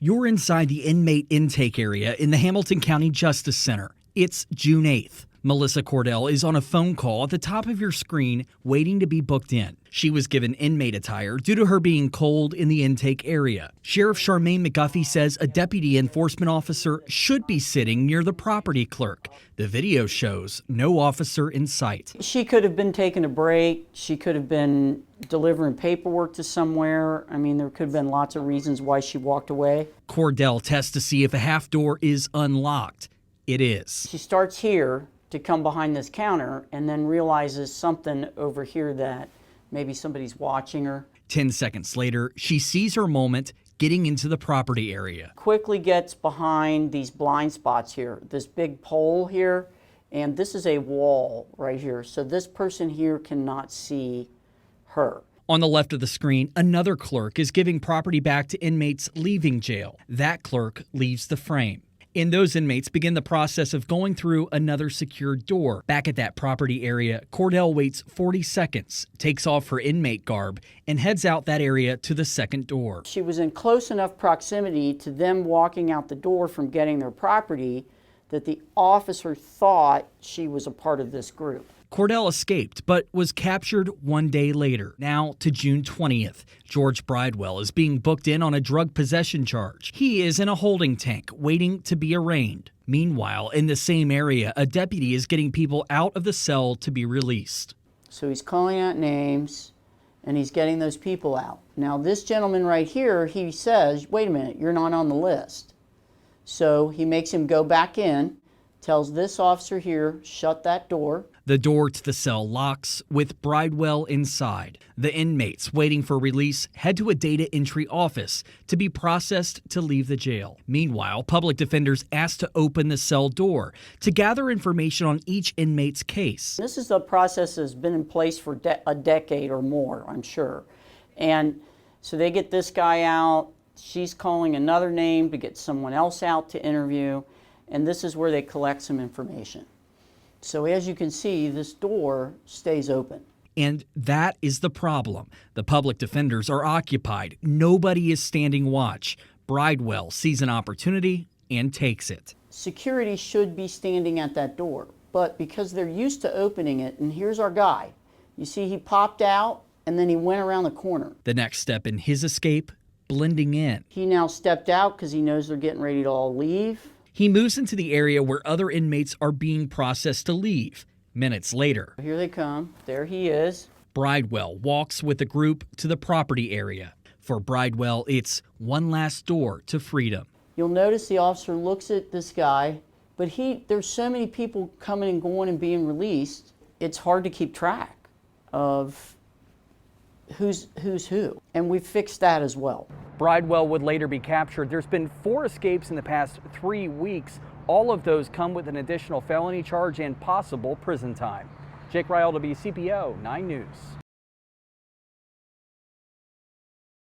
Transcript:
You're inside the inmate intake area in the Hamilton County Justice Center. It's June 8th. Melissa Cordell is on a phone call at the top of your screen waiting to be booked in. She was given inmate attire due to her being cold in the intake area. Sheriff Charmaine McGuffey says a deputy enforcement officer should be sitting near the property clerk. The video shows no officer in sight. She could have been taking a break. She could have been delivering paperwork to somewhere. I mean, there could have been lots of reasons why she walked away. Cordell tests to see if a half door is unlocked. It is. She starts here to come behind this counter and then realizes something over here that maybe somebody's watching her. 10 seconds later, she sees her moment getting into the property area. Quickly gets behind these blind spots here, this big pole here, and this is a wall right here. So this person here cannot see her. On the left of the screen, another clerk is giving property back to inmates leaving jail. That clerk leaves the frame. And those inmates begin the process of going through another secured door. Back at that property area, Cordell waits 40 seconds, takes off her inmate garb, and heads out that area to the second door. She was in close enough proximity to them walking out the door from getting their property that the officer thought she was a part of this group. Cordell escaped, but was captured one day later. Now to June 20th. George Bridewell is being booked in on a drug possession charge. He is in a holding tank, waiting to be arraigned. Meanwhile, in the same area, a deputy is getting people out of the cell to be released. So he's calling out names, and he's getting those people out. Now this gentleman right here, he says, wait a minute, you're not on the list. So he makes him go back in, tells this officer here, shut that door. The door to the cell locks with Bridewell inside. The inmates waiting for release head to a data entry office to be processed to leave the jail. Meanwhile, public defenders asked to open the cell door to gather information on each inmate's case. This is a process that's been in place for a decade or more, I'm sure. And so they get this guy out. She's calling another name to get someone else out to interview. And this is where they collect some information. So as you can see, this door stays open. And that is the problem. The public defenders are occupied. Nobody is standing watch. Bridewell sees an opportunity and takes it. Security should be standing at that door, but because they're used to opening it, and here's our guy. You see he popped out and then he went around the corner. The next step in his escape, blending in. He now stepped out because he knows they're getting ready to all leave. He moves into the area where other inmates are being processed to leave. Minutes later, Here they come. There he is. Bridewell walks with the group to the property area. For Bridewell, it's one last door to freedom. You'll notice the officer looks at this guy, but there's so many people coming and going and being released, it's hard to keep track of who's who. And we fixed that as well. Bridewell would later be captured. There's been 4 escapes in the past 3 weeks. All of those come with an additional felony charge and possible prison time. Jake Ryle, WCPO 9 News.